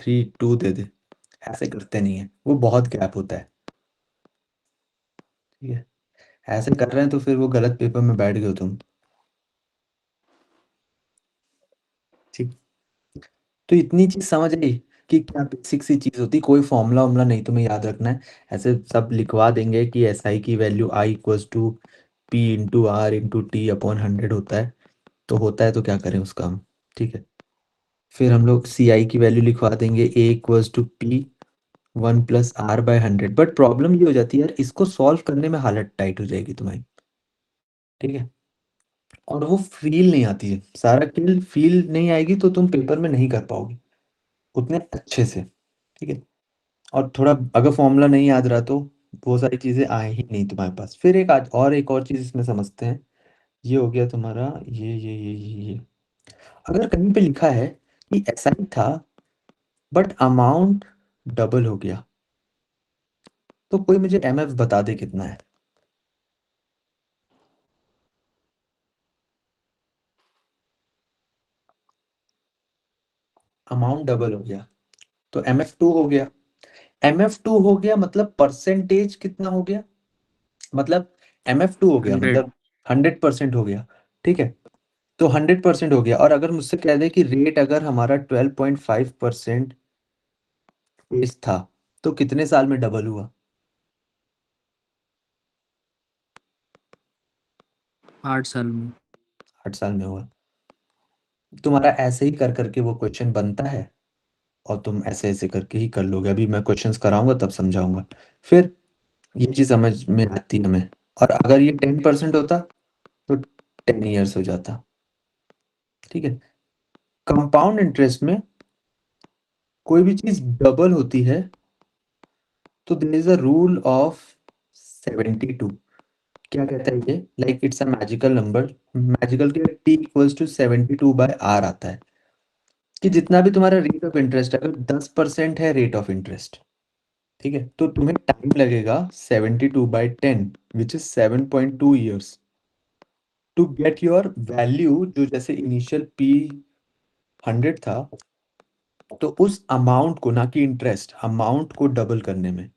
3 2 दे दे, ऐसे करते नहीं है, वो बहुत गैप होता है। ठीक है, ऐसे कर रहे हैं तो फिर वो गलत पेपर में बैठ गए हो तुम। ठीक, तो इतनी चीज समझ आई कि क्या बेसिक सी चीज होती, कोई फॉर्मूला वॉर्मूला नहीं तुम्हें याद रखना है। ऐसे सब लिखवा देंगे कि एस आई की value I equals to P into R into T upon 100 होता है, तो होता है तो क्या करें उसका हम। ठीक है, फिर हम लोग सी आई की वैल्यू लिखवा देंगे A equals to P 1 + R/100। But problem ये हो जाती है यार, इसको सॉल्व करने में हालत टाइट हो जाएगी तुम्हारी। ठीक है, और वो फील नहीं आती है, सारा फील नहीं आएगी तो तुम पेपर में नहीं कर पाओगे उतने अच्छे से। ठीक है, और थोड़ा अगर फॉर्मूला नहीं याद रहा तो वो सारी चीजें आए ही नहीं तुम्हारे पास। फिर एक आज और एक और चीज इसमें समझते हैं। ये हो गया तुम्हारा ये। अगर कहीं पे लिखा है कि ऐसा ही था बट अमाउंट डबल हो गया, तो कोई मुझे एमएफ बता दे कितना है। अमाउंट डबल हो गया तो एमएफ 2 हो गया। एमएफ 2 हो गया मतलब परसेंटेज कितना हो गया, मतलब एमएफ 2 हो गया 100। मतलब 100% हो गया। ठीक है, तो 100% हो गया। और अगर मुझसे कह दे कि रेट अगर हमारा 12.5% फेस था, तो कितने साल में डबल हुआ। 8 साल में। 8 साल में हुआ। तुम्हारा ऐसे ही कर करके वो क्वेश्चन बनता है, और तुम ऐसे ऐसे करके ही कर लोगे। अभी मैं क्वेश्चंस कराऊंगा तब समझाऊंगा, फिर ये चीज समझ में आती है हमें। और अगर ये 10% होता तो 10 ईयर्स हो जाता। ठीक है, कंपाउंड इंटरेस्ट में कोई भी चीज डबल होती है तो there is a rule of 72। क्या कहता है ये, like it's a magical number. Magical के टी इक्वल्स टू 72/R आता है कि जितना भी तुम्हारा रेट ऑफ इंटरेस्ट, अगर 10% है रेट ऑफ इंटरेस्ट, ठीक है, तो तुम्हें टाइम लगेगा 72/10 which is 7.2 years to get your value, जो जैसे इनिशियल P 100 था, तो उस अमाउंट को, ना कि इंटरेस्ट, अमाउंट को डबल करने में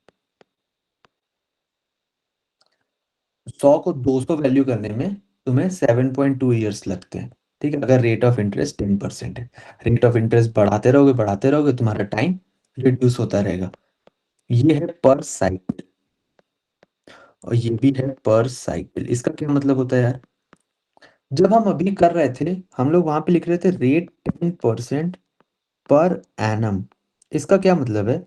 100 को 200 वैल्यू करने में तुम्हें 7.2 ईयर्स लगते हैं। ठीक है, अगर रेट ऑफ इंटरेस्ट 10% है। रेट ऑफ इंटरेस्ट बढ़ाते रहोगे तुम्हारा टाइम रिड्यूस होता रहेगा। ये है पर साइकिल, और ये भी है पर साइकिल। इसका क्या मतलब होता है यार, जब हम अभी कर रहे थे हम लोग वहां पे लिख रहे थे रेट 10% पर एनम। इसका क्या मतलब है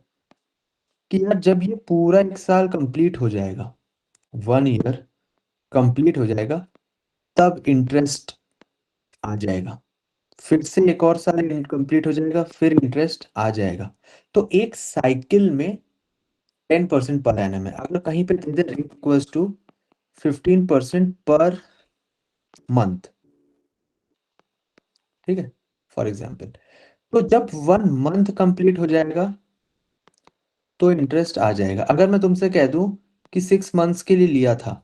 कि यार जब ये पूरा 1 साल कंप्लीट हो जाएगा, 1 ईयर कंप्लीट हो जाएगा, तब इंटरेस्ट आ जाएगा। फिर से एक और साल कंप्लीट हो जाएगा, फिर इंटरेस्ट आ जाएगा। तो एक साइकिल में 10% पर एनम है। अगर कहीं पे दे दे rate equals to 15% per month, ठीक है, फॉर एग्जाम्पल, तो जब 1 मंथ कंप्लीट हो जाएगा तो इंटरेस्ट आ जाएगा। अगर मैं तुमसे कह दूं कि 6 मंथ्स के लिए लिया था,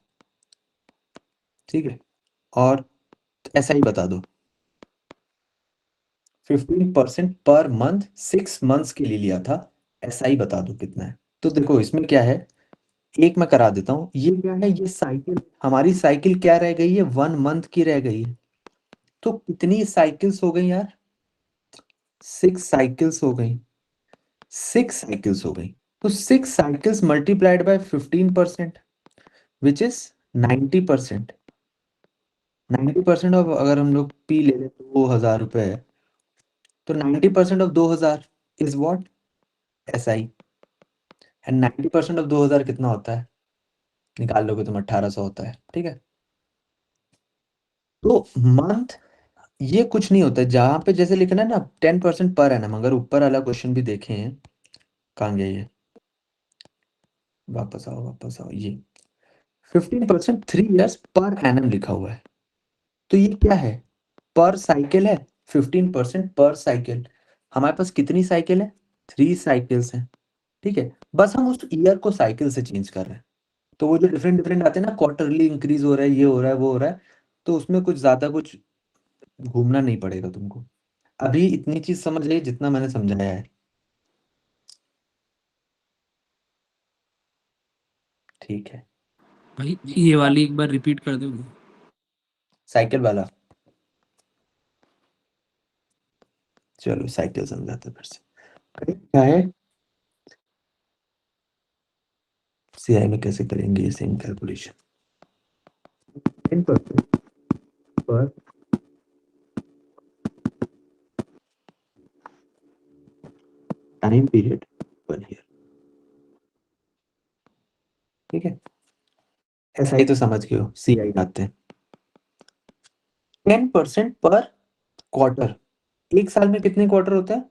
ठीक है, और ऐसा ही बता दो 15% पर मंथ 6 मंथ्स के लिए लिया था, ऐसा ही बता दो कितना है। तो देखो इसमें क्या है, एक मैं करा देता हूँ। ये क्या है, ये साइकिल, हमारी साइकिल क्या रह गई है, 1 मंथ की रह गई है। तो कितनी साइकिल्स हो गई यार, 6 साइकिल्स हो गई। 6 साइकिल्स हो गई, तो 6 cycles multiplied by 15% which is 90%। 90% of, अगर हम लोग पी ले लें 2,000 रुपए है, तो 90% of 2,000 is what, SI। And 90% of 2,000 कितना होता है, निकाल लोगे तुम, 1,800 होता है। ठीक है, तो मंथ ये कुछ नहीं होता है। जहां पे जैसे लिखना है ना 10% पर एनम, अगर ऊपर वाला क्वेश्चन भी देखें, कहाँ गया ये, वापस आओ, ये 15% 3 ईयर्स पर एनम लिखा हुआ है। तो ये क्या है, पर साइकिल है, 15% पर साइकिल। हमारे पास कितनी साइकिल है, 3 साइकिल्स हैं। ठीक है, बस हम उस ईयर को साइकिल से चेंज कर रहे हैं। तो वो जो डिफरेंट डिफरेंट आते हैं ना, क्वार्टरली इंक्रीज हो रहा है, ये हो रहा है, वो हो रहा है, तो उसमें कुछ ज्यादा कुछ घूमना नहीं पड़ेगा तुमको। अभी इतनी चीज समझ गई जितना मैंने समझाया है। ठीक है। भाई ये वाली एक बार रिपीट कर दो। साइकिल वाला, चलो साइकिल समझाते हैं फिर से। क्या है, सीआई में कैसे करेंगे ये सेम कैलकुलेशन। 10% पर टाइम पीरियड 1 ईयर। ठीक है, ऐसा ही तो समझ गए हो, सीआई आते हैं। 10% पर क्वार्टर, एक साल में कितने क्वार्टर होते हैं?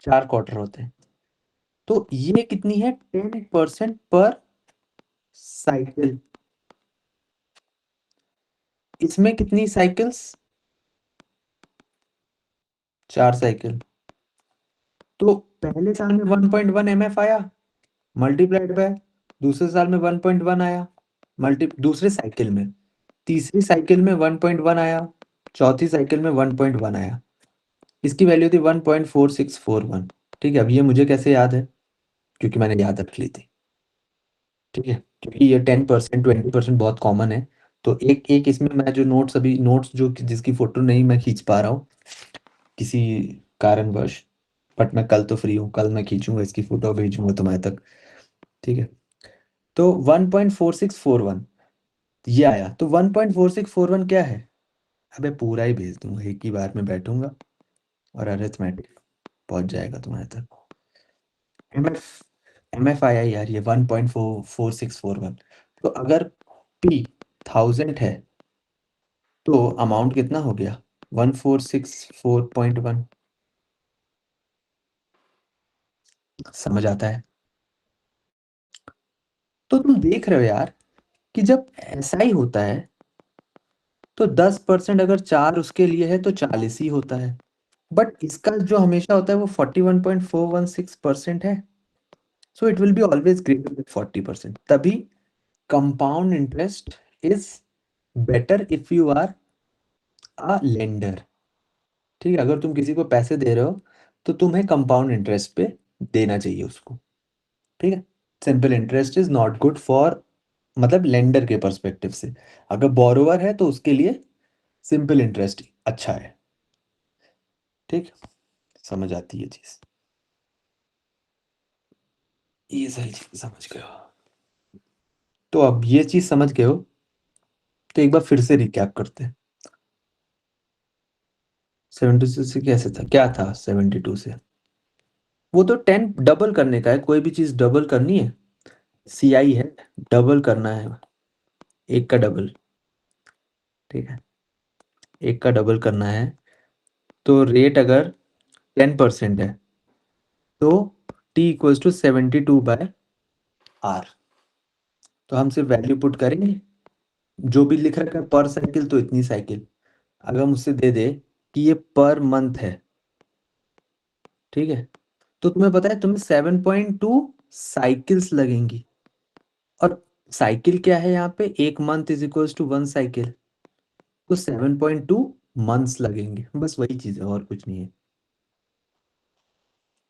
4 क्वार्टर होते हैं। तो ये कितनी है, 10% पर साइकिल। इसमें कितनी साइकिल्स, 4 साइकिल। तो पहले साल में 1.1 एमएफ आया, मल्टीप्लाइड बाय दूसरे साल में 1.1 आया, मल्टी दूसरे साइकिल में, तीसरी साइकिल में 1.1 आया, चौथी साइकिल में 1.1 आया। इसकी वैल्यू थी 1.4641। ठीक है, अब ये मुझे कैसे याद है, क्योंकि मैंने याद रख ली थी। ठीक है, क्योंकि ये 10% 20% बहुत कॉमन है। तो एक एक इसमें मैं जो नोट्स, अभी नोट्स जो जिसकी फोटो नहीं मैं खींच पा रहा हूँ किसी कारणवश, बट मैं कल तो फ्री हूँ, कल मैं खींचूंगा इसकी फोटो, भेजूंगा तुम्हारे तक। ठीक है, तो 1.4641 ये आया। तो 1.4641 क्या है, अबे पूरा ही भेज दूंगा, एक ही बार में बैठूंगा और अरिथमेटिक पहुंच जाएगा तुम्हारे तक। एमएफ, एमएफ आया यार ये 1.4641। तो अगर पी 1000 है तो अमाउंट कितना हो गया, 1464.1। समझ आता है? तो तुम देख रहे हो यार कि जब ऐसा ही होता है तो 10%, अगर 4 उसके लिए है तो 40 ही होता है। बट इसका जो हमेशा होता है वो 41.416% है। So it will be always greater than 40%। तभी compound interest is better if you are a lender. ठीक है, अगर तुम किसी को पैसे दे रहे हो तो तुम्हें कंपाउंड इंटरेस्ट पे देना चाहिए उसको। ठीक है, simple interest is not good for, मतलब लेंडर के पर्सपेक्टिव से। अगर बोरोवर है तो उसके लिए सिंपल इंटरेस्ट अच्छा है। ठीक, समझ आती है चीज, ये सारी चीज समझ गए हो। तो अब ये चीज समझ गए हो, तो एक बार फिर से रिकैप करते हैं। 72 से कैसे था, क्या था 72 से, वो तो 10 डबल करने का है, कोई भी चीज डबल करनी है, सीआई है, डबल करना है, एक का डबल। ठीक है, एक का डबल करना है। तो रेट अगर 10% है तो टी इक्वल्स टू 72/R। तो हम सिर्फ वैल्यू पुट करेंगे, जो भी लिख रखा है पर साइकिल तो इतनी साइकिल, अगर मुझसे दे दे कि ये पर मंथ है, ठीक है, तो तुम्हें पता है तुम्हें 7.2 साइकिल्स लगेंगी। और साइकिल क्या है यहाँ पे, एक month is equals to 1 cycle, तो 7.2 मंथ्स लगेंगे, बस वही चीज है और कुछ नहीं है।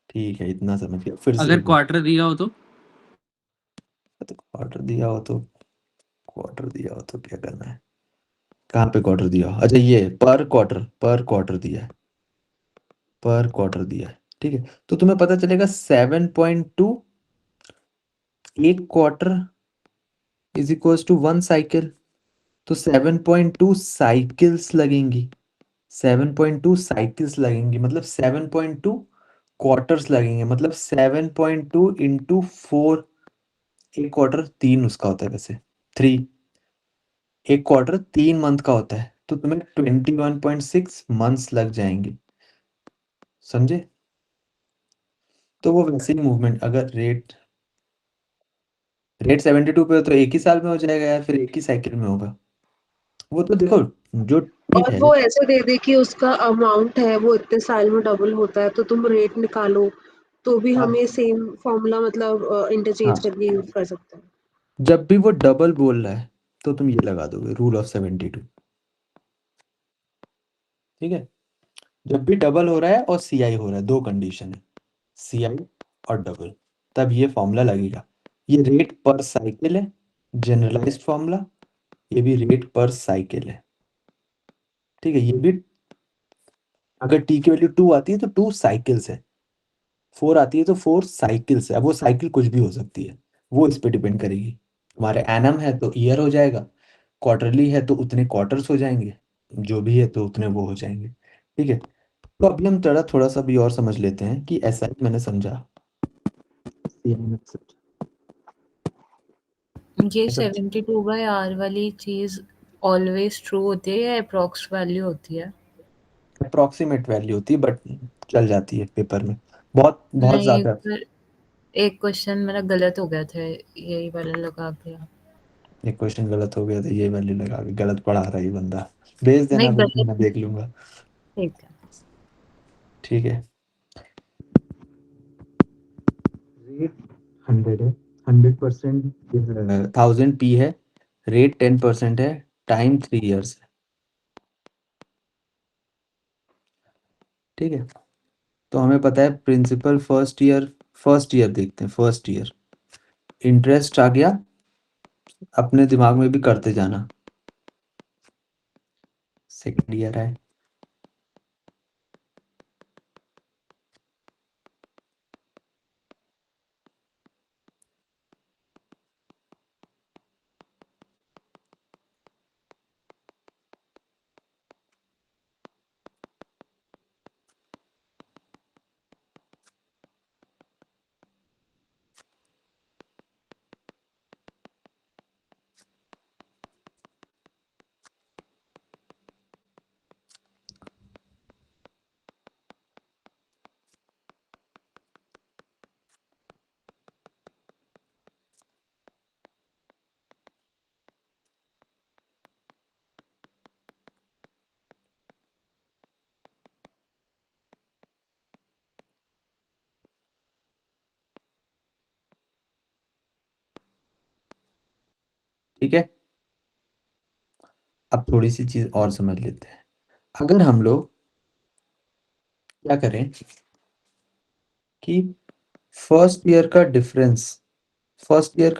ठीक है, इतना समझ गया, फिर से अगर एक बार। क्वार्टर दिया हो तो तो क्वार्टर दिया हो तो, क्वार्टर दिया हो तो क्या करना है, कहाँ पे क्वार्टर दिया हो, अच्छा ये पर क्वार्टर, पर क्वार्टर दिया है, पर क्वार्टर दिया है। ठीक है, तो तुम्हें पता चलेगा 7.2, एक quarter is equals to 1 cycle, तो 7.2 साइकिल्स लगेंगी। 7.2 साइकिल्स लगेंगी मतलब 7.2 क्वार्टर्स लगेंगे, मतलब 7.2 इंटू 4। एक क्वार्टर 3 उसका होता है वैसे, 3। एक क्वार्टर 3 मंथ का होता है, तो तुम्हें 21.6 मंथ्स लग जाएंगे। समझे? तो वो वैसे ही मूवमेंट, अगर रेट रेट 72 पे हो तो एक ही साल में हो जाएगा यार, फिर एक ही साइकिल में होगा। वो तो देखो, जो टी और है। वो ऐसे दे दे कि उसका अमाउंट है वो इतने साल में डबल होता है, तो तुम रेट निकालो तो भी हम हाँ ये सेम फॉर्मूला मतलब इंटरचेंज हाँ, करके यूज कर सकते हैं। जब भी वो डबल बोल रहा है तो तुम ये लगा दोगे रूल ऑफ 72। ठीक है, जब भी डबल हो रहा है और सीआई हो रहा है, दो कंडीशन है, सीआई और डबल। तब ये फॉर्मूला लगेगा। ये रेट पर साइकिल है, जनरलाइज्ड फॉर्मूला। ये भी रेट पर साइकिल है, ठीक है। ये भी अगर टी की वैल्यू 2 आती है तो 2 साइकिल्स है, 4 आती है तो 4 साइकिल्स है। अब वो साइकिल कुछ भी हो सकती है, वो इस पे डिपेंड करेगी। हमारे एनम है तो ईयर हो जाएगा, क्वार्टरली है तो उतने क्वार्टर्स हो जाएंगे, जो भी है तो उतने वो हो जाएंगे, ठीक है। तो अभी हम थोड़ा सा भी और समझ लेते हैं कि ऐसा ही मैंने समझा। ये 72/R वाली चीज ऑलवेज ट्रू होती है या अप्रॉक्स वैल्यू होती है? अप्रोक्सीमेट वैल्यू होती है, बट चल जाती है पेपर में, बहुत बहुत नहीं, ज्यादा। पर एक क्वेश्चन मेरा गलत हो गया था, यही वाला लगा के। एक क्वेश्चन गलत हो गया था, ये वैल्यू लगा के गलत पढ़ा रहा है ये बंदा। भेज देना नहीं, बिल्कुल, गलत मैं देख लूंगा, ठीक है। ठीक है। रेट 100 है, 100% 1000 p है, रेट 10% है, टाइम 3 years है, ठीक है। तो हमें पता है प्रिंसिपल फर्स्ट ईयर देखते हैं। फर्स्ट ईयर इंटरेस्ट आ गया, अपने दिमाग में भी करते जाना। सेकेंड ईयर है, ठीक है। अब थोड़ी सी चीज और समझ लेते हैं। अगर हम लोग क्या करें कि फर्स्ट ईयर का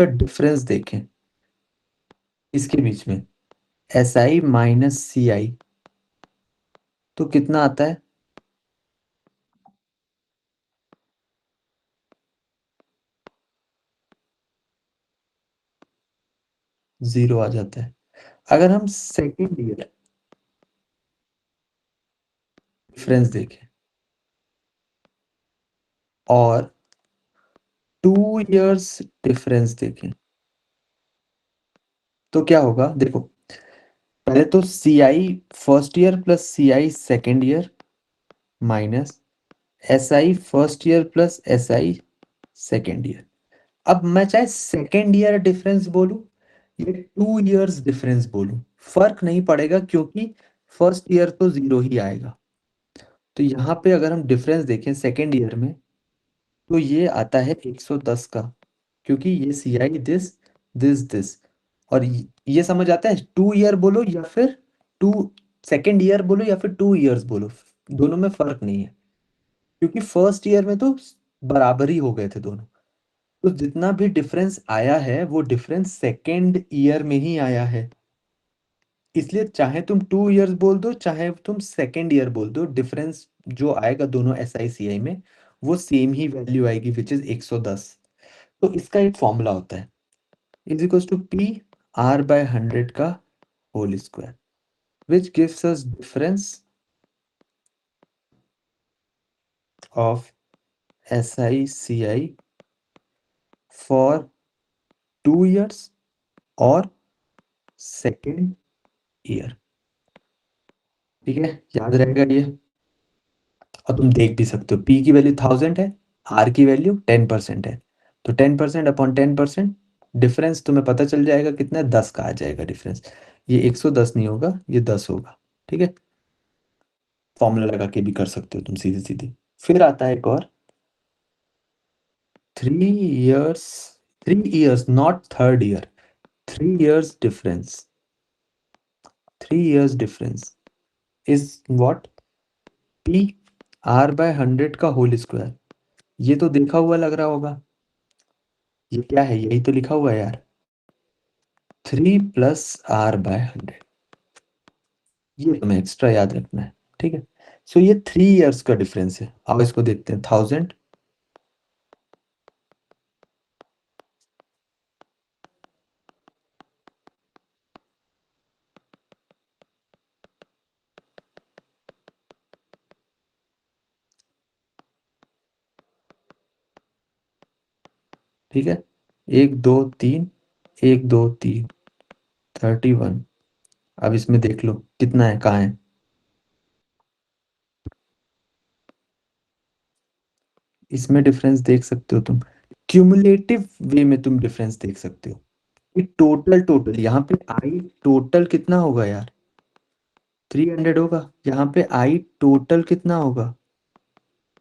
डिफरेंस देखें इसके बीच में, SI माइनस CI, तो कितना आता है? 0 आ जाता है। अगर हम सेकेंड ईयर डिफरेंस देखें और 2 years डिफरेंस देखें तो क्या होगा? देखो, पहले तो CI first year plus CI second year minus SI first year plus SI second year. अब मैं चाहे सेकेंड ईयर डिफरेंस बोलूं या 2 years डिफरेंस बोलूं, फर्क नहीं पड़ेगा, क्योंकि फर्स्ट ईयर तो 0 ही आएगा। तो यहाँ पे अगर हम डिफरेंस देखें सेकेंड ईयर में, तो ये आता है 110 का, क्योंकि ये CI दिस दिस और ये समझ आता है। 2 year बोलो या फिर टू सेकेंड ईयर बोलो या फिर 2 years बोलो, दोनों में फर्क नहीं है, क्योंकि फर्स्ट ईयर में तो बराबर ही हो गए थे दोनों। तो जितना भी डिफरेंस आया है वो डिफरेंस सेकेंड ईयर में ही आया है। इसलिए चाहे तुम 2 years बोल दो चाहे तुम सेकेंड ईयर बोल दो, डिफरेंस जो आएगा दोनों SI CI में वो सेम ही वैल्यू आएगी, विच इज 110। तो इसका एक फॉर्मूला होता है, इज इक्वल टू PR/100 का whole square, which gives us difference of SI CI for 2 years और सेकेंड ईयर, ठीक है। याद रहेगा ये। और तुम देख भी सकते हो, P की वैल्यू 1000 है, R की वैल्यू 10% है, तो 10% अपॉन 10%, डिफरेंस तुम्हें पता चल जाएगा कितना है, 10 का आ जाएगा डिफरेंस। ये 110 नहीं होगा, ये 10 होगा, ठीक है। फॉर्मूला लगा के भी कर सकते हो तुम सीधी सीधी। फिर आता है एक और, 3 years, 3 years not third year, 3 years difference, 3 years difference is what? PR/100 का होल स्क्वायर। ये तो देखा हुआ लग रहा होगा, ये क्या है, यही तो लिखा हुआ है यार, 3 + r/100। ये तुम्हें एक्स्ट्रा याद रखना है, ठीक है। सो ये 3 इयर्स का डिफरेंस है। अब इसको देखते हैं, 1000, ठीक है, 1 2 3, 1 2 3, 31। अब इसमें देख लो कितना है, कहाँ है। इसमें डिफरेंस देख सकते हो तुम, क्यूमुलेटिव वे में तुम डिफरेंस देख सकते हो। ये टोटल यहाँ पे आई टोटल कितना होगा यार, 300 होगा। यहाँ पे आई टोटल कितना होगा,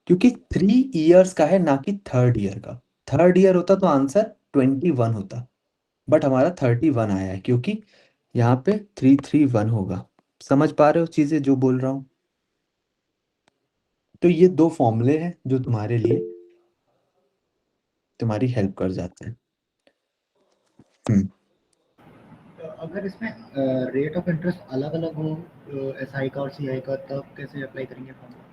क्योंकि 3 इयर्स का है ना कि थर्ड ईयर का। थर्ड ईयर होता तो आंसर 21 होता, बट हमारा 31 आया है, क्योंकि यहाँ पे 331 होगा। समझ पा रहे हो चीजें जो बोल रहा हूँ। तो ये 2 फॉर्मूले हैं जो तुम्हारे लिए तुम्हारी हेल्प कर जाते हैं। अगर इसमें रेट ऑफ इंटरेस्ट अलग-अलग हो एसआई का और सीआई का, तब कैसे अप्लाई करेंगे फॉर्मूला?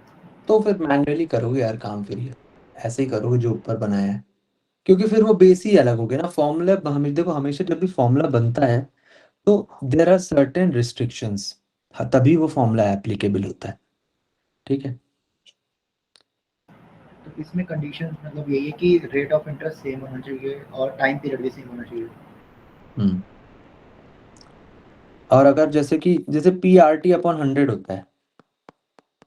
तो फिर मैन्युअली करोगे यार काम, फिर ये ऐसे ही करोगे जो ऊपर बनाया है, क्योंकि फिर वो बेस ही अलग हो गया ना। फॉर्मूला हमें देखो, हमेशा जब भी फॉर्मूला बनता है तो देर आर सर्टेन रिस्ट्रिक्शंस, तभी वो फॉर्मूला एप्लीकेबल होता है, ठीक है। तो इसमें कंडीशन मतलब यही है कि रेट ऑफ इंटरेस्ट सेम होना चाहिए और टाइम पीरियड भी सेम होना चाहिए। हम्म और अगर जैसे PRT/100 होता है,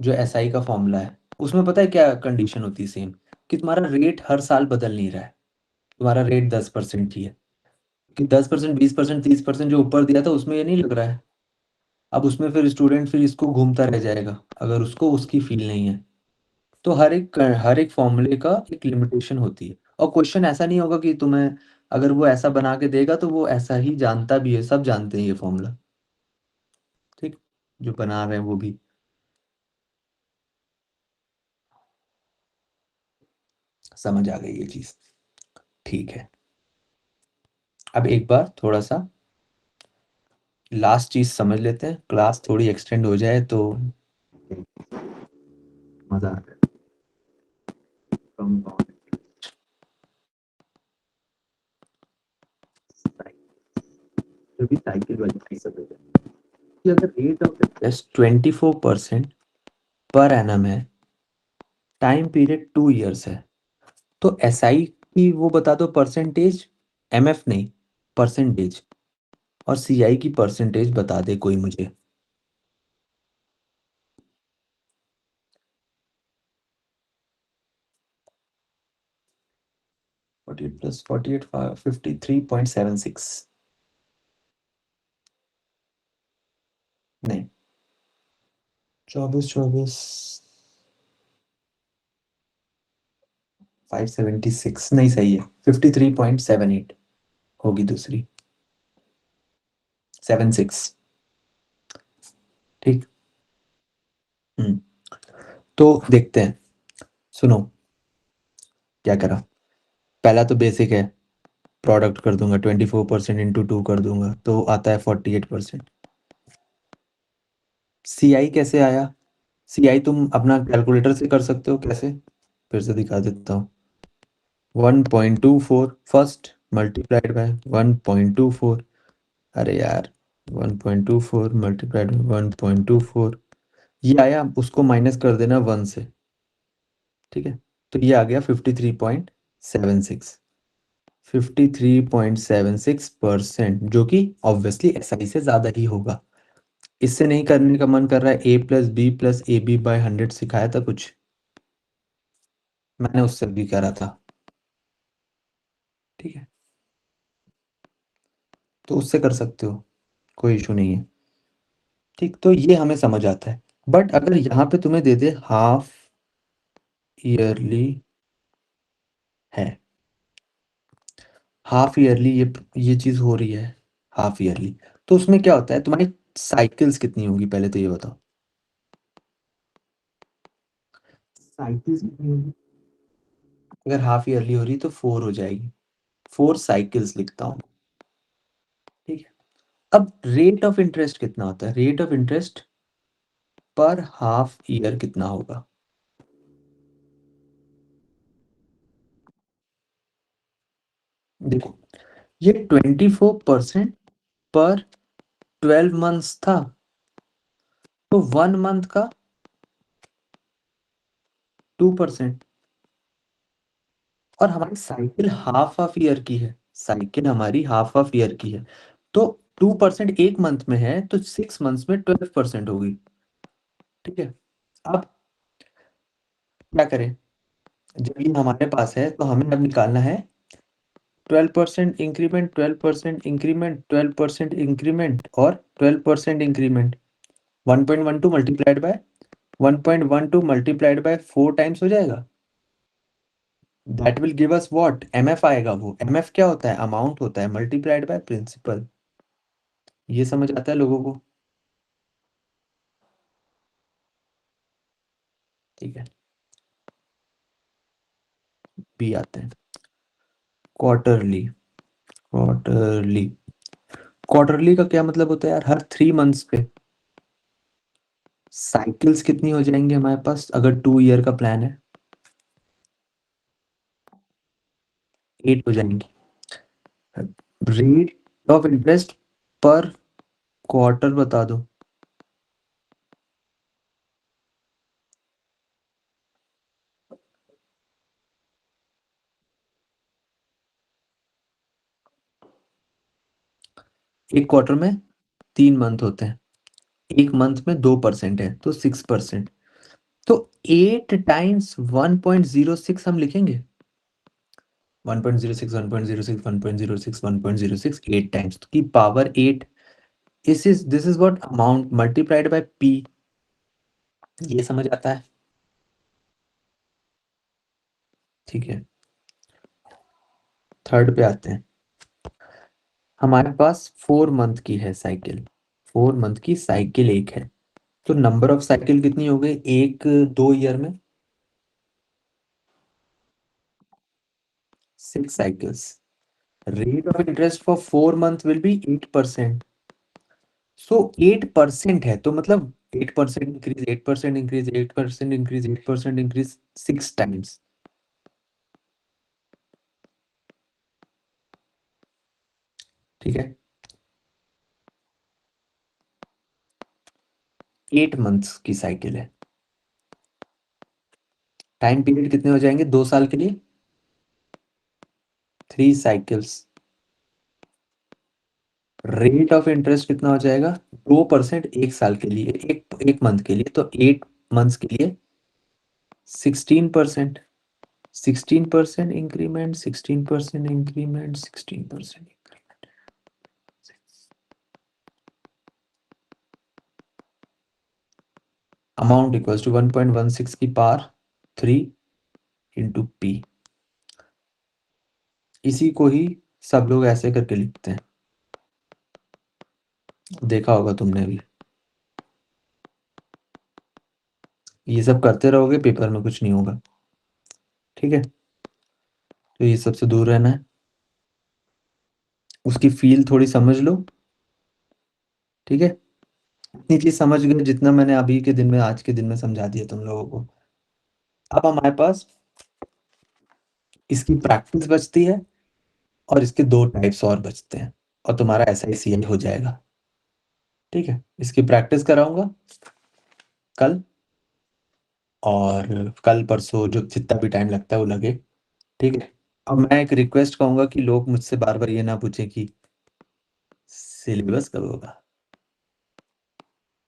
जो SI का फॉर्मूला है, उसमें पता है क्या कंडीशन होती है सेम, कि तुम्हारा रेट हर साल बदल नहीं रहा है। तुम्हारा रेट 10% ही है, कि 10%, 20%, 30% जो ऊपर दिया था उसमें ये नहीं लग रहा है। अब उसमें फिर स्टूडेंट फिर इसको घूमता रह जाएगा, अगर उसको उसकी फील नहीं है। तो हर एक फॉर्मूले का एक लिमिटेशन होती है, और क्वेश्चन ऐसा नहीं होगा कि तुम्हें, अगर वो ऐसा बना के देगा तो वो ऐसा ही जानता भी है, सब जानते हैं ये फॉर्मूला, ठीक, जो बना रहे हैं वो भी। समझ आ गई ये चीज, ठीक है। अब एक बार थोड़ा सा लास्ट चीज समझ लेते हैं, क्लास थोड़ी एक्सटेंड हो जाए तो मजा आता है। Compound जो भी साइकिल वाली चीज सब है, कि अगर rate of interest 24% per annum है, टाइम पीरियड 2 इयर्स है, तो SI की वो बता दो परसेंटेज, MF नहीं, परसेंटेज, और CI की परसेंटेज बता दे कोई मुझे। +48, 53.76, नहीं, 24 576 नहीं, सही है, 53.78 होगी दूसरी, 76, ठीक। तो देखते हैं, सुनो क्या करा। पहला तो बेसिक है, प्रोडक्ट कर दूंगा, 24% इंटू 2 कर दूंगा तो आता है 48%। CI कैसे आया, CI तुम अपना कैलकुलेटर से कर सकते हो, कैसे, फिर से दिखा देता हूँ। 1.24 फर्स्ट मल्टीप्लाइड बाय 1.24, अरे यार 1.24 मल्टीप्लाइड बाय 1.24, ये आया, उसको माइनस कर देना 1 से, ठीक है। तो ये आ गया 53.76, 53.76%, जो कि ऑब्वियसली SI से ज़्यादा ही होगा। इससे नहीं करने का मन कर रहा है, A+B+AB/100 सिखाया था कुछ, मैंने उससे भी करा था, ठीक है। तो उससे कर सकते हो, कोई इशू नहीं है, ठीक। तो ये हमें समझ आता है, बट अगर यहाँ पे तुम्हें दे दे हाफ ईयरली है, हाफ ईयरली ये चीज हो रही है हाफ ईयरली, तो उसमें क्या होता है, तुम्हारी साइकिल्स कितनी होगी, पहले तो ये बताओ, साइकिल्स कितनी होगी। अगर हाफ ईयरली हो रही तो 4 हो जाएगी, 4 साइकिल्स लिखता हूँ, ठीक है। अब रेट ऑफ इंटरेस्ट कितना होता है? रेट ऑफ इंटरेस्ट पर हाफ ईयर कितना होगा? देखो, ये 24% पर 12 मंथ्स था, तो 1 मंथ का 2%। और हमारी साइकिल हाफ ऑफ ईयर की है, साइकिल हमारी हाफ ऑफ ईयर की है, तो 2% एक मंथ में है, तो 6 मंथ्स में 12% होगी, ठीक है। अब क्या करें, जब ये हमारे पास है तो हमें अब निकालना है 12% इंक्रीमेंट, 12% इंक्रीमेंट, 12% इंक्रीमेंट और 12% increment. 1.12 multiplied by 1.12 multiplied by 4 times हो जाएगा। That will give us what? MF आएगा। वो एमएफ क्या होता है? अमाउंट होता है मल्टीप्लाइड बाय प्रिंसिपल। ये समझ आता है लोगों को? ठीक है, भी आते हैं क्वार्टरली। क्वार्टरली क्वार्टरली का क्या मतलब होता है यार? हर 3 मंथ्स पे। साइकिल्स कितनी हो जाएंगे हमारे पास अगर 2 ईयर का प्लान है? 8 हो जाएंगी। रेट ऑफ इंटरेस्ट पर क्वार्टर बता दो। एक क्वार्टर में 3 मंथ होते हैं, एक मंथ में 2% है, तो 6%। तो 8 टाइम्स 1.06 हम लिखेंगे। 1.06 1.06 1.06 1.06 8 टाइम्स की power 8। This is what amount multiplied by P. ये समझ आता है? ठीक है, थर्ड पे आते हैं। हमारे पास 4 मंथ की है साइकिल, 4 मंथ की साइकिल एक है, तो नंबर ऑफ साइकिल कितनी हो गई एक 2 ईयर में? 6 cycles. Rate of interest for 4 month will be 8%। सो 8% है, तो मतलब 8% increase, 8% increase, 8% increase, 8% increase 6 times. ठीक है, 8 मंथ्स की साइकिल है। टाइम पीरियड कितने हो जाएंगे 2 साल के लिए? 3 साइकिल्स। रेट ऑफ इंटरेस्ट कितना हो जाएगा? 2% एक साल के लिए, एक मंथ के लिए, तो 8 मंथ्स के लिए 16%। 16% increment, 16% increment, 16% amount equals to 1.16 की पावर 3 इंटू पी। इसी को ही सब लोग ऐसे करके लिखते हैं, देखा होगा तुमने भी। ये सब करते रहोगे, पेपर में कुछ नहीं होगा, ठीक है। तो ये सबसे दूर रहना है, उसकी फील थोड़ी समझ लो, ठीक है। इतनी चीज समझ गए जितना मैंने अभी के दिन में, आज के दिन में समझा दिया तुम लोगों को। अब हमारे पास इसकी प्रैक्टिस बचती है और इसके 2 टाइप्स और बचते हैं, और तुम्हारा SICI हो जाएगा, ठीक है। इसकी प्रैक्टिस कराऊंगा कल, और कल परसों जो जितना भी टाइम लगता है वो लगे, ठीक है। अब मैं एक रिक्वेस्ट कहूंगा कि लोग मुझसे बार बार ये ना पूछें कि सिलेबस कब होगा,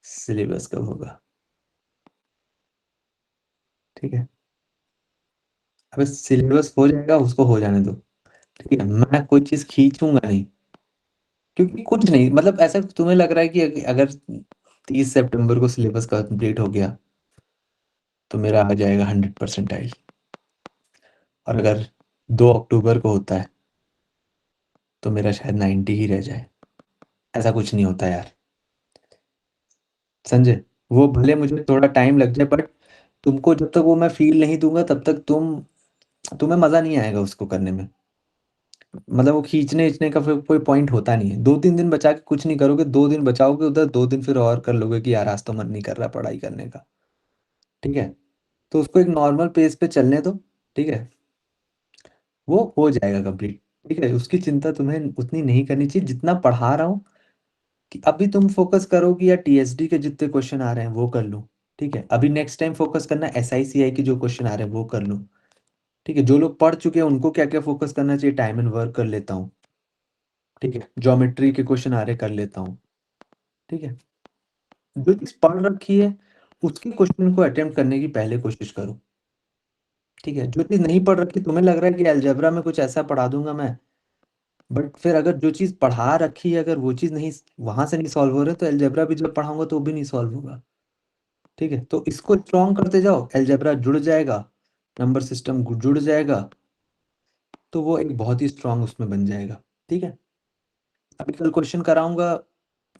सिलेबस कब होगा, ठीक है। अब सिलेबस हो जाएगा, उसको हो जाने दो, ठीक है। मैं कोई चीज खींचूंगा नहीं, क्योंकि कुछ नहीं, मतलब ऐसा तुम्हें लग रहा है कि अगर 30 सितंबर को सिलेबस कंप्लीट हो गया तो मेरा आ जाएगा 100%। और अगर 2 अक्टूबर को होता है तो मेरा शायद 90 ही रह जाए। ऐसा कुछ नहीं होता यार, संजय। वो भले मुझे थोड़ा टाइम लग जाए, बट तुमको जब तक वो मैं फील नहीं दूंगा तब तक तुम्हें मजा नहीं आएगा उसको करने में। मतलब वो खींचने का फिर कोई पॉइंट होता नहीं है। 2-3 दिन बचा के कुछ नहीं करोगे, 2 दिन बचाओगे उधर, 2 दिन फिर और कर लोगे कि यार आज तो मन नहीं कर रहा पढ़ाई करने का। ठीक है? तो उसको एक नॉर्मल पेस पे चलने दो। ठीक है? वो हो जाएगा कंप्लीट। ठीक है? उसकी चिंता तुम्हें उतनी नहीं करनी चाहिए जितना पढ़ा रहा हूँ, कि अभी तुम फोकस करो कि यार टीएसडी के जितने क्वेश्चन आ रहे हैं वो कर लो। ठीक है? अभी नेक्स्ट टाइम फोकस करना एसआईसीआई के जो क्वेश्चन आ रहे हैं वो कर लो। ठीक है? जो लोग पढ़ चुके हैं उनको क्या क्या फोकस करना चाहिए, टाइम एंड वर्क कर लेता हूँ। ठीक है? ज्योमेट्री के क्वेश्चन आ रहे कर लेता हूँ। ठीक है? जो चीज पढ़ रखी है उसके क्वेश्चन को अटेम्प्ट करने की पहले कोशिश करो। ठीक है? जो चीज नहीं पढ़ रखी, तुम्हें लग रहा है कि अलजेब्रा में कुछ ऐसा पढ़ा दूंगा मैं, बट फिर अगर जो चीज पढ़ा रखी है अगर वो चीज नहीं, वहां से नहीं सॉल्व हो रहा तो अलजेब्रा भी जब पढ़ाऊंगा तो वो भी नहीं सॉल्व होगा। ठीक है? तो इसको स्ट्रॉन्ग करते जाओ, अलजेब्रा जुड़ जाएगा, नंबर सिस्टम जुड़ जाएगा, तो वो एक बहुत ही स्ट्रॉन्ग उसमें बन जाएगा। ठीक है? अभी कल क्वेश्चन कराऊंगा,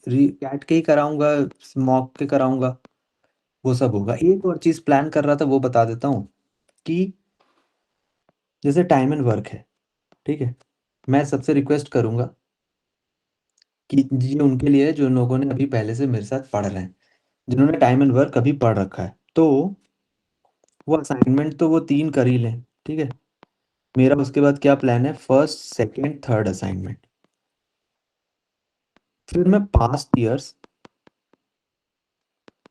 कैट के ही कराऊंगा, मॉक के कराऊंगा, वो सब होगा। एक और चीज प्लान कर रहा था वो बता देता हूँ, कि जैसे टाइम एंड वर्क है। ठीक है? मैं सबसे रिक्वेस्ट करूंगा कि ये उनके लिए है जो लोगों ने अभी पहले से मेरे साथ पढ़ रहे हैं, जिन्होंने टाइम एंड वर्क अभी पढ़ रखा है, तो वो असाइनमेंट तो वो 3 कर ही लें। ठीक है? मेरा उसके बाद क्या प्लान है, फर्स्ट सेकेंड थर्ड असाइनमेंट, फिर मैं past years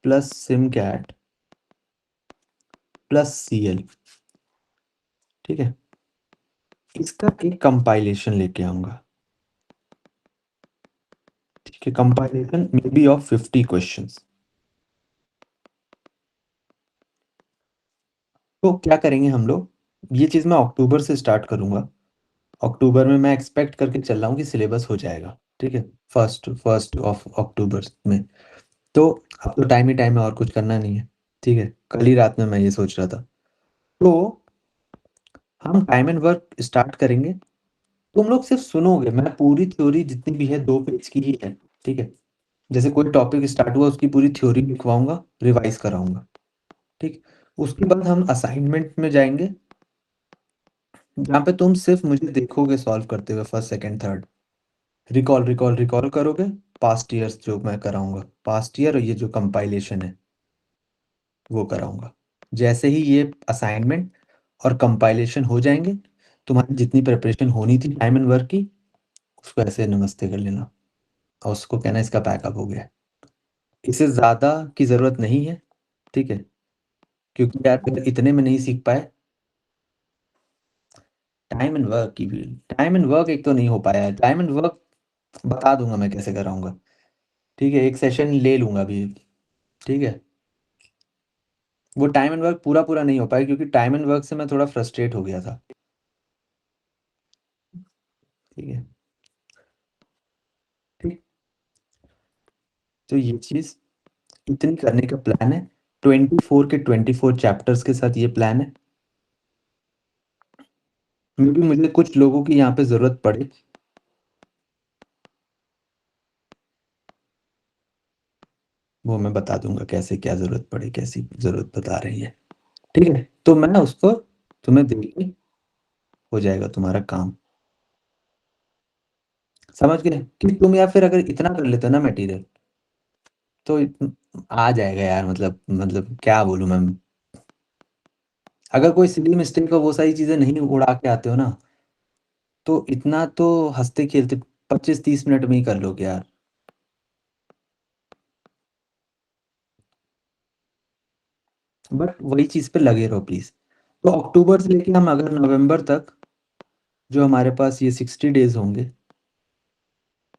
plus SimCAT plus CL, ठीक है, इसका एक कंपाइलेशन लेके आऊंगा। ठीक है? Compilation may be of 50 questions. तो क्या करेंगे हम लोग, ये चीज मैं अक्टूबर से स्टार्ट करूंगा। अक्टूबर में मैं एक्सपेक्ट करके चल रहा हूँ कि सिलेबस हो जाएगा। ठीक है? फर्स्ट फर्स्ट ऑफ अक्टूबर में। तो अब तो टाइम ही टाइम है, और कुछ करना नहीं है। ठीक है? कल ही रात में मैं ये सोच रहा था। तो हम टाइम एंड वर्क स्टार्ट करेंगे, तुम लोग सिर्फ सुनोगे, मैं पूरी थ्योरी जितनी भी है 2 पेज की ही है। ठीक है? जैसे कोई टॉपिक स्टार्ट हुआ उसकी पूरी थ्योरी लिखवाऊंगा, रिवाइज कराऊंगा। ठीक? उसके बाद हम असाइनमेंट में जाएंगे, जहाँ पे तुम सिर्फ मुझे देखोगे सॉल्व करते हुए first second third, recall recall recall करोगे, पास्ट ईयर्स जो मैं कराऊंगा, पास्ट ईयर और ये जो कंपाइलेशन है वो कराऊंगा। जैसे ही ये असाइनमेंट और कंपाइलेशन हो जाएंगे, तुम्हारी जितनी प्रिपरेशन होनी थी टाइम एंड वर्क की, उसको ऐसे नमस्ते कर लेना और उसको कहना इसका पैकअप हो गया है। इससे ज़्यादा की ज़रूरत नहीं है। ठीक है? क्योंकि यार अगर इतने में नहीं सीख पाए, टाइम एंड वर्क की भी, टाइम एंड वर्क एक तो नहीं हो पाया है, टाइम एंड वर्क बता दूंगा मैं कैसे कराऊंगा। ठीक है? एक सेशन ले लूंगा अभी। ठीक है? वो टाइम एंड वर्क पूरा पूरा नहीं हो पाया क्योंकि टाइम एंड वर्क से मैं थोड़ा फ्रस्ट्रेट हो गया था। ठीक है? ठीक, तो ये चीज इतनी करने का प्लान है। 24 के 24 चैप्टर्स के साथ ये प्लान है। मे भी मुझे कुछ लोगों की यहाँ पे जरूरत पड़े, वो मैं बता दूंगा कैसे क्या जरूरत पड़े, कैसी जरूरत बता रही है। ठीक है? तो मैं उसको तुम्हें दे के हो जाएगा तुम्हारा काम। समझ गए कि तुम, या फिर अगर इतना कर लेते हो ना मटेरियल, तो आ जाएगा यार। मतलब क्या बोलूं मैं, अगर कोई सिली मिस्टेक हो वो सारी चीजें नहीं उड़ा के आते हो ना, तो इतना तो हंसते खेलते 25-30 मिनट में ही कर लोगे यार। बट वही चीज पे लगे रहो प्लीज। तो अक्टूबर से लेके हम अगर नवंबर तक जो हमारे पास ये 60 डेज होंगे,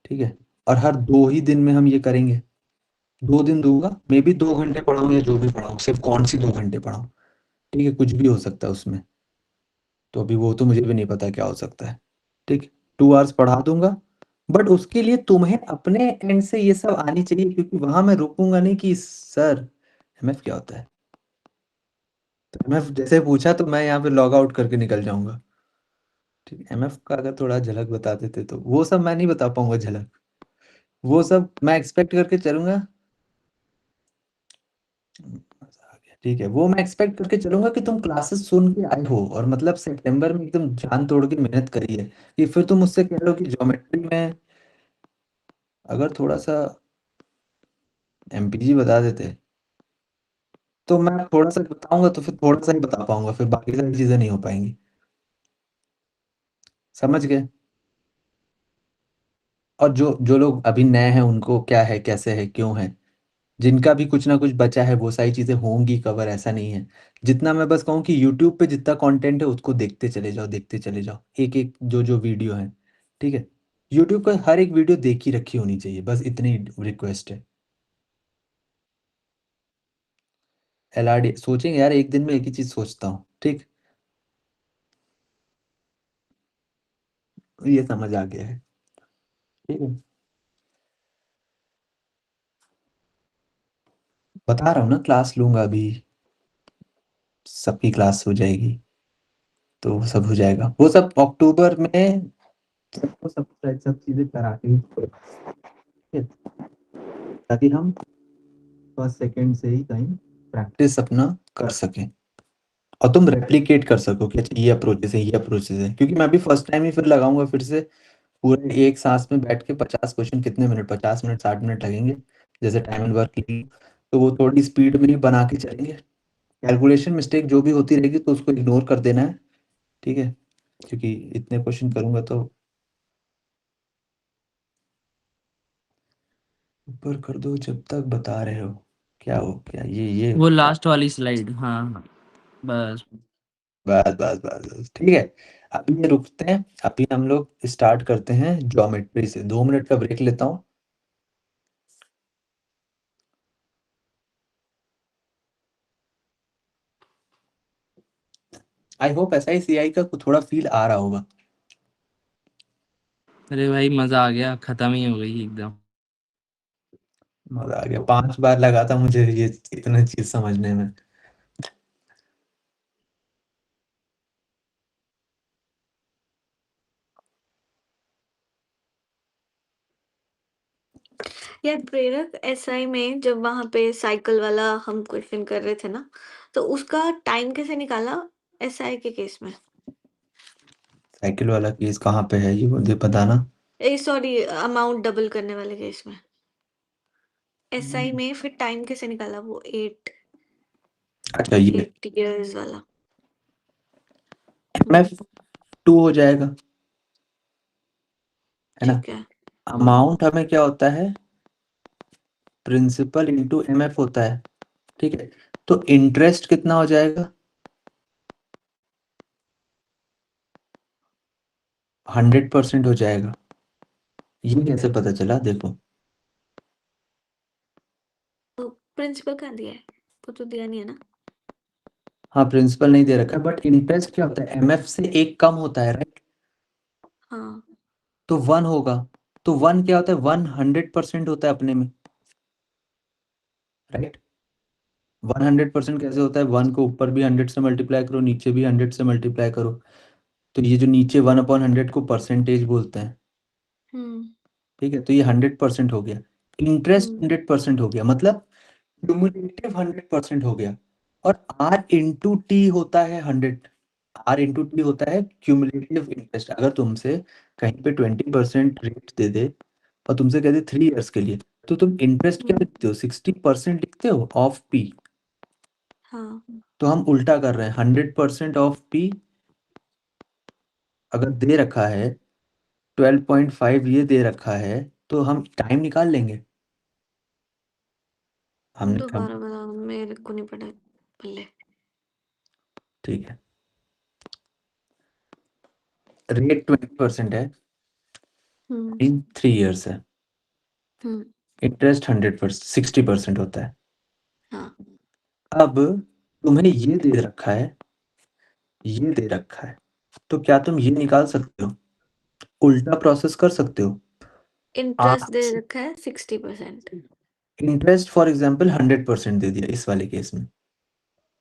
ठीक है, और हर 2 ही दिन में हम ये करेंगे, 2 दिन दूंगा, मे बी 2 घंटे पढ़ाऊँ या जो भी पढ़ाऊँ, सिर्फ कौन सी 2 घंटे पढ़ाऊँ। ठीक है? कुछ भी हो सकता है उसमें, तो अभी वो तो मुझे भी नहीं पता क्या हो सकता है। ठीक, 2 आवर्स पढ़ा दूंगा, बट उसके लिए तुम्हें अपने एंड से ये सब आनी चाहिए, क्योंकि वहां मैं रुकूंगा नहीं कि सर एमएफ क्या होता है। तो एमएफ जैसे पूछा तो मैं यहाँ पे लॉग आउट करके निकल जाऊंगा। ठीक, एमएफ का अगर थोड़ा झलक बता देते तो, वो सब मैं नहीं बता पाऊंगा झलक, वो सब मैं एक्सपेक्ट करके चलूंगा। मजा आ गया। ठीक है, वो मैं एक्सपेक्ट करके चलूंगा कि तुम क्लासेस सुन के आए हो और मतलब सितंबर में एकदम जान तोड़ के मेहनत करी है, कि फिर तुम मुझसे कह रहे हो कि ज्योमेट्री में अगर थोड़ा सा एमपीजी बता देते तो मैं थोड़ा सा बताऊंगा, तो फिर थोड़ा सा ही बता पाऊंगा, फिर बाकी सारी चीजें नहीं हो पाएंगी। समझ गए? और जो जो लोग अभी नए हैं उनको क्या है, कैसे है, क्यों है, जिनका भी कुछ ना कुछ बचा है, वो सारी चीजें होंगी कवर, ऐसा नहीं है। जितना मैं बस कहूँ कि यूट्यूब पे जितना कंटेंट है उसको देखते चले जाओ, देखते चले जाओ, एक एक जो जो वीडियो है। ठीक है, यूट्यूब का हर एक वीडियो देखी रखी होनी चाहिए, बस इतनी रिक्वेस्ट है। एलआरडी सोचेंगे यार, एक दिन में एक ही चीज सोचता हूँ। ठीक, ये समझ आ गया है। ठीक है, बता रहा हूँ ना, क्लास लूंगा अभी, सबकी क्लास हो जाएगी, तो वो सब हो जाएगा, वो सब अक्टूबर में सबको सब चीजें करा के ठीक है, ताकि हम फर्स्ट सेकंड से ही कहीं प्रैक्टिस अपना कर सकें और तुम रेप्लिकेट कर सको कि अच्छा ये अप्रोचेस है, ये अप्रोचेस है, क्योंकि मैं भी फर्स्ट टाइम ही फिर लगाऊंगा फिर से पूरे एक सांस में बैठ के 50 क्वेश्चन, कितने मिनट, 50 मिनट 60 मिनट लगेंगे, जैसे टाइम एंड वर्क की, तो वो थोड़ी स्पीड में ही बना के चलेंगे। कैलकुलेशन मिस्टेक जो भी होती रहेगी तो उसको इग्नोर कर देना है। ठीक है, क्योंकि इतने क्वेश्चन करूंगा तो ऊपर कर दो जब तक बता रहे हो। क्या हो क्या ये वो लास्ट वाली स्लाइड, हाँ हाँ, बस। बस बस बस बस, ठीक है। अभी ये रुकते हैं, अभी हम लोग स्टार्ट करते हैं ज्योमेट्री से। 2 मिनट का ब्रेक लेता हूँ। आई होप ऐसा ही सीआई का थोड़ा फील आ रहा होगा। अरे भाई मजा आ गया, खत्म ही हो गई एकदम। मजा आ गया, 5 बार लगा था मुझे ये इतना चीज समझने में। यार प्रेरक एसआई में जब वहां पे साइकिल वाला हम क्वेश्चन कर रहे थे ना, तो उसका टाइम कैसे निकाला एसआई के केस में? साइकिल वाला केस कहाँ पे है, ये मुझे पता ना। ए सॉरी, अमाउंट डबल करने वाले केस में एसआई में फिर टाइम कैसे निकाला वो एट अच्छा, ये 8 years वाला? MF2 हो जाएगा, है ना। ठीक है। अमाउंट हमें क्या होता है, प्रिंसिपल इंटू MF होता है। ठीक है, तो इंटरेस्ट कितना हो जाएगा, 100% हो जाएगा। ये कैसे पता चला, देखो। तो प्रिंसिपल कहाँ दिया है? वो तो दिया नहीं है ना। हाँ, प्रिंसिपल नहीं दे रखा है, बट इंटरेस्ट क्या होता है, MF से एक कम होता है, राइट। हाँ। तो 1 होगा, तो 1 क्या होता है, 100% होता है अपने में, राइट। 100% कैसे होता है, 1 को ऊपर भी 100 से मल्टीप्लाई करो, नीचे भी 100 से मल्टीप्लाई करो, तो ये जो नीचे 1/100 को परसेंटेज बोलते हैं। हम्म। ठीक है, तो ये 100% हो गया। इंटरेस्ट हम्म। 100% हो गया, मतलब क्यूमुलेटिव 100% हो गया। और आर इंटू टी होता है 100। आर इंटू टी होता है क्यूमुलेटिव इंटरेस्ट। अगर तुमसे कहीं पे 20% रेट दे दे और तुमसे कह दे 3 इयर्स के लिए, तो तुम इंटरेस्ट क्या हम्म। लिखते हो, 60% लिखते हो ऑफ पी। हाँ। तो हम उल्टा कर रहे हैं, 100% ऑफ पी अगर दे रखा है, 12.5 ये दे रखा है, तो हम टाइम निकाल लेंगे। हमने हम दोबारा बताओ, मेरे को नहीं पता पहले। ठीक है, रेट 20% है, हम्म। इन 3 इयर्स है, हम्म। इंटरेस्ट 100% 60% होता है। हाँ। अब तुम्हें ये दे रखा है, ये दे रखा है, तो क्या तुम ये निकाल सकते हो, उल्टा प्रोसेस कर सकते हो। इंटरेस्ट दे रखा है 60%। इंटरेस्ट फॉर एग्जाम्पल 100% दे दिया इस वाले केस में,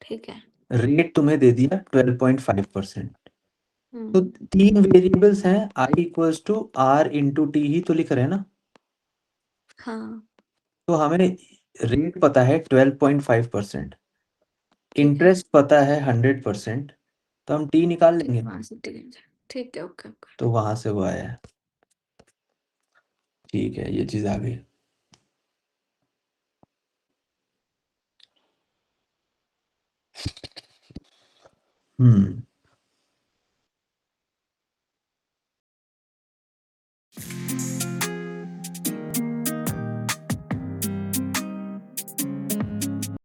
ठीक है। रेट तुम्हें दे दिया 12.5%। तो हम्म। 3 वेरिएबल्स हैं, I equals to R into T ही तो लिख रहे हैं ना। हाँ। तो हमें रेट पता है 12.5%, इंटरेस्ट पता है 100%, तो हम टी निकाल लेंगे। वहां से ठीक है, ओके ओके। तो वहां से वो आया है। ठीक है, ये चीज आ गई। हम्म